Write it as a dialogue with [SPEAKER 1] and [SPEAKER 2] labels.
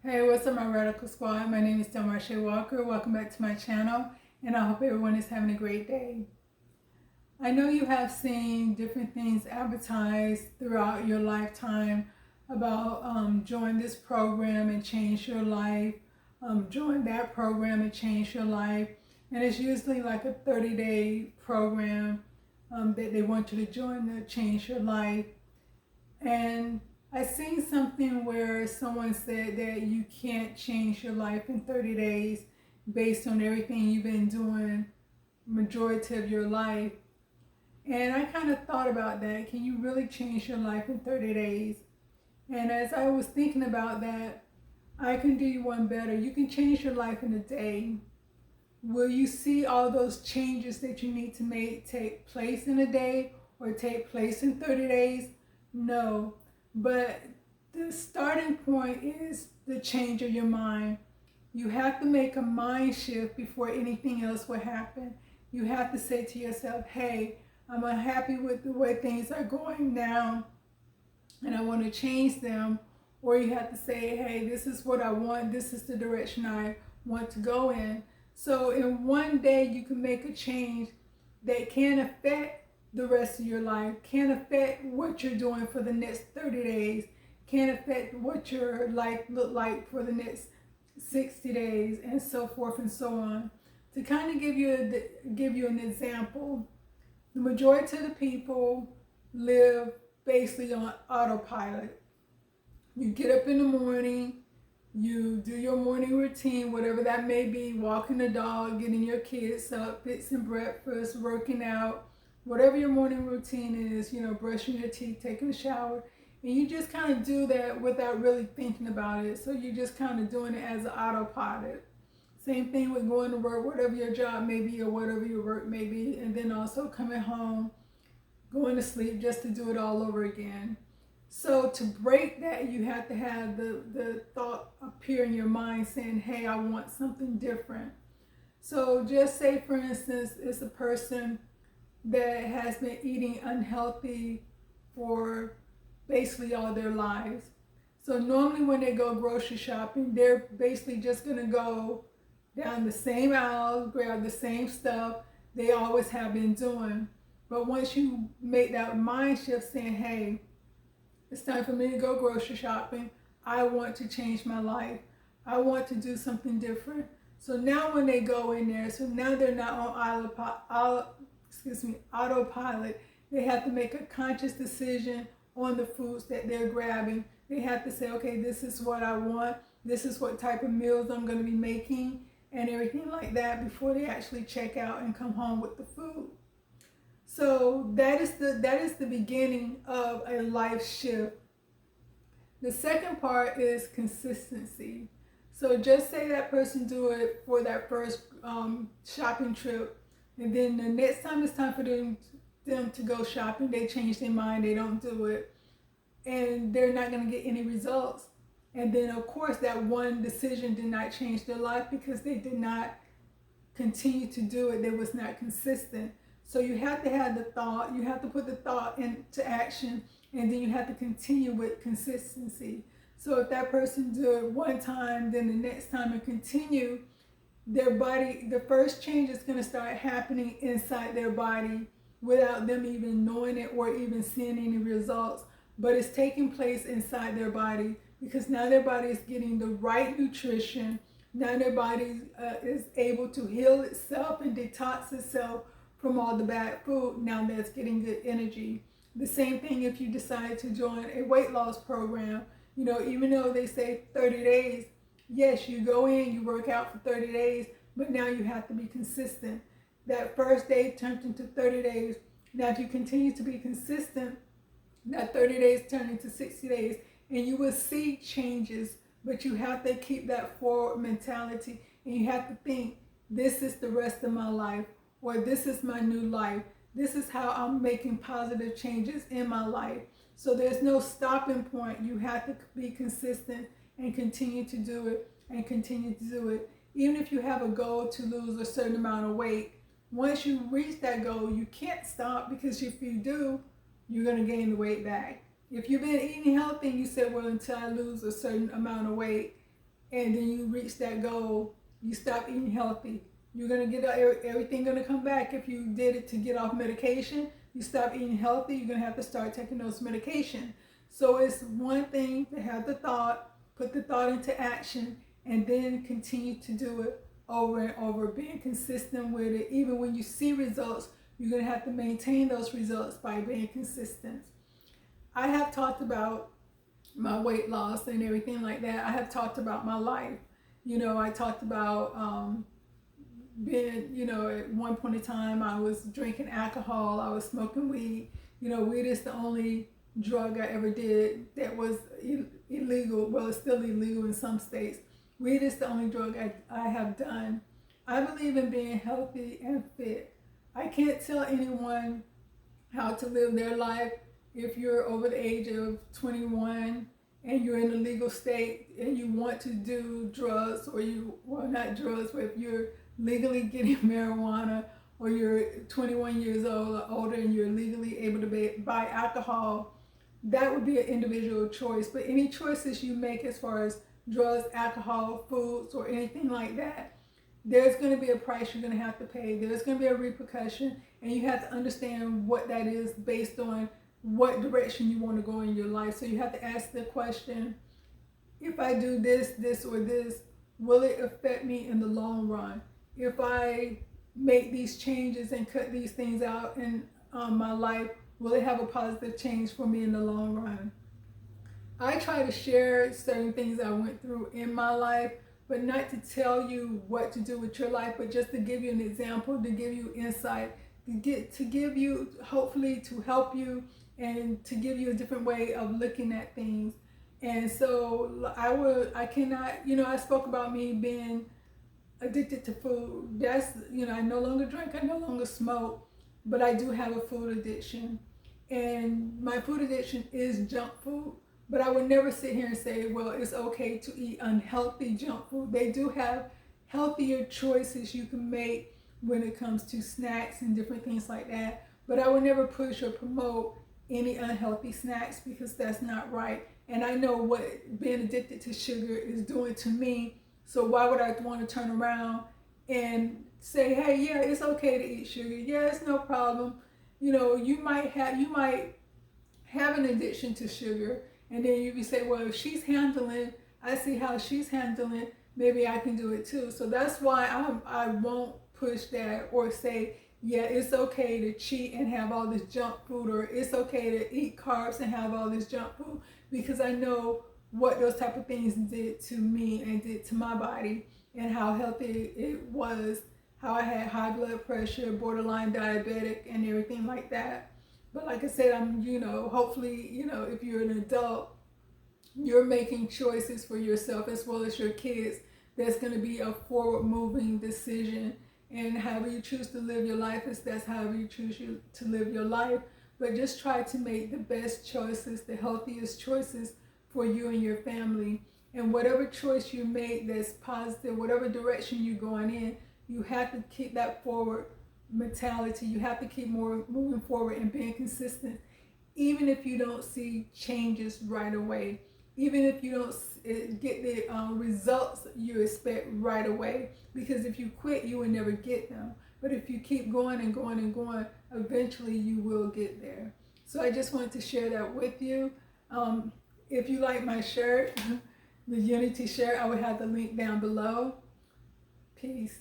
[SPEAKER 1] Hey, what's up, my Radical Squad? My name is DelmarshaeWalker. Welcome back to my channel, and I hope everyone is having a great day. I know you have seen different things advertised throughout your lifetime about join this program and change your life, join that program and change your life. And it's usually like a 30-day program that they want you to join to change your life. And I seen something where someone said that you can't change your life in 30 days based on everything you've been doing majority of your life. And I kind of thought about that. Can you really change your life in 30 days? And as I was thinking about that, I can do you one better. You can change your life in a day. Will you see all those changes that you need to make take place in a day or take place in 30 days? No. But the starting point is the change of your mind. You have to make a mind shift before anything else will happen. You have to say to yourself, hey, I'm unhappy with the way things are going now and I want to change them. Or you have to say, hey, this is what I want. This is the direction I want to go in. So in one day, you can make a change that can affect the rest of your life, can affect what you're doing for the next 30 days, can affect what your life look like for the next 60 days, and so forth and so on. To kind of give you an example, the majority of the people live basically on autopilot. You get up in the morning, you do your morning routine, whatever that may be, walking the dog, getting your kids up, fixing breakfast, working out, whatever your morning routine is, brushing your teeth, taking a shower. And you just kind of do that without really thinking about it. So you're just kind of doing it as an autopilot. Same thing with going to work, whatever your job may be or whatever your work may be. And then also coming home, going to sleep just to do it all over again. So to break that, you have to have the thought appear in your mind saying, hey, I want something different. So just say, for instance, it's a person that has been eating unhealthy for basically all their lives. So normally when they go grocery shopping, they're basically just going to go down the same aisles, grab the same stuff they always have been doing. But once you make that mind shift saying, hey, it's time for me to go grocery shopping. I want to change my life. I want to do something different. So now when they go in there, so now they're not on autopilot. They have to make a conscious decision on the foods that they're grabbing. They have to say, okay, this is what I want. This is what type of meals I'm going to be making and everything like that before they actually check out and come home with the food. So that is the beginning of a life shift. The second part is consistency. So just say that person do it for that first shopping trip, and then the next time it's time for them to go shopping, they change their mind, they don't do it, and they're not going to get any results. And then of course that one decision did not change their life because they did not continue to do it. They was not consistent. So you have to have the thought, you have to put the thought into action, and then you have to continue with consistency. So if that person do it one time, then the next time and continue, their body, the first change is going to start happening inside their body without them even knowing it or even seeing any results. But it's taking place inside their body because now their body is getting the right nutrition. Now their body is able to heal itself and detox itself from all the bad food. Now that's getting good energy. The same thing if you decide to join a weight loss program. Even though they say 30 days, yes, you go in, you work out for 30 days, but now you have to be consistent. That first day turns into 30 days. Now if you continue to be consistent, that 30 days turn into 60 days, and you will see changes, but you have to keep that forward mentality, and you have to think, this is the rest of my life, or this is my new life. This is how I'm making positive changes in my life. So there's no stopping point. You have to be consistent and continue to do it and continue to do it. Even if you have a goal to lose a certain amount of weight, once you reach that goal, you can't stop, because if you do, you're going to gain the weight back. If you've been eating healthy and you said, well, until I lose a certain amount of weight, and then you reach that goal, you stop eating healthy. You're gonna get everything gonna come back. If you did it to get off medication, you stop eating healthy, you're gonna have to start taking those medication. So it's one thing to have the thought, put the thought into action, and then continue to do it over and over, being consistent with it. Even when you see results, you're gonna have to maintain those results by being consistent. I have talked about my weight loss and everything like that. I have talked about my life. I talked about being, at one point in time, I was drinking alcohol, I was smoking weed. Weed is the only drug I ever did that was illegal. Well, it's still illegal in some states. Weed is the only drug I have done. I believe in being healthy and fit. I can't tell anyone how to live their life. If you're over the age of 21 and you're in a legal state and you want to do drugs, or not drugs, but if you're legally getting marijuana, or you're 21 years old or older and you're legally able to buy alcohol, that would be an individual choice. But any choices you make as far as drugs, alcohol, foods, or anything like that, there's going to be a price you're going to have to pay. There's going to be a repercussion, and you have to understand what that is based on what direction you want to go in your life. So you have to ask the question, if I do this, this, or this, will it affect me in the long run? If I make these changes and cut these things out in my life, will it have a positive change for me in the long run? I try to share certain things I went through in my life, but not to tell you what to do with your life, but just to give you an example, to give you insight, to give you, hopefully to help you, and to give you a different way of looking at things. And so I cannot, I spoke about me being addicted to food. That's, I no longer drink, I no longer smoke, but I do have a food addiction. And my food addiction is junk food. But I would never sit here and say, well, it's okay to eat unhealthy junk food. They do have healthier choices you can make when it comes to snacks and different things like that. But I would never push or promote any unhealthy snacks, because that's not right. And I know what being addicted to sugar is doing to me. So why would I want to turn around and say, hey, yeah, it's okay to eat sugar. Yeah, it's no problem. You might have an addiction to sugar. And then you can say, well, if she's handling, I see how she's handling, maybe I can do it too. So that's why I won't push that or say, yeah, it's okay to cheat and have all this junk food, or it's okay to eat carbs and have all this junk food, because I know what those type of things did to me and did to my body, and how healthy it was, how I had high blood pressure, borderline diabetic, and everything like that. But like I said, I'm, hopefully, if you're an adult, you're making choices for yourself as well as your kids. That's going to be a forward-moving decision. And however you choose to live your life, that's however you choose to live your life. But just try to make the best choices, the healthiest choices for you and your family. And whatever choice you make that's positive, whatever direction you're going in, you have to keep that forward mentality. You have to keep moving forward and being consistent, even if you don't see changes right away, even if you don't get the results you expect right away. Because if you quit, you will never get them. But if you keep going and going and going, eventually you will get there. So I just wanted to share that with you. If you like my shirt, the Unity shirt, I will have the link down below. Peace.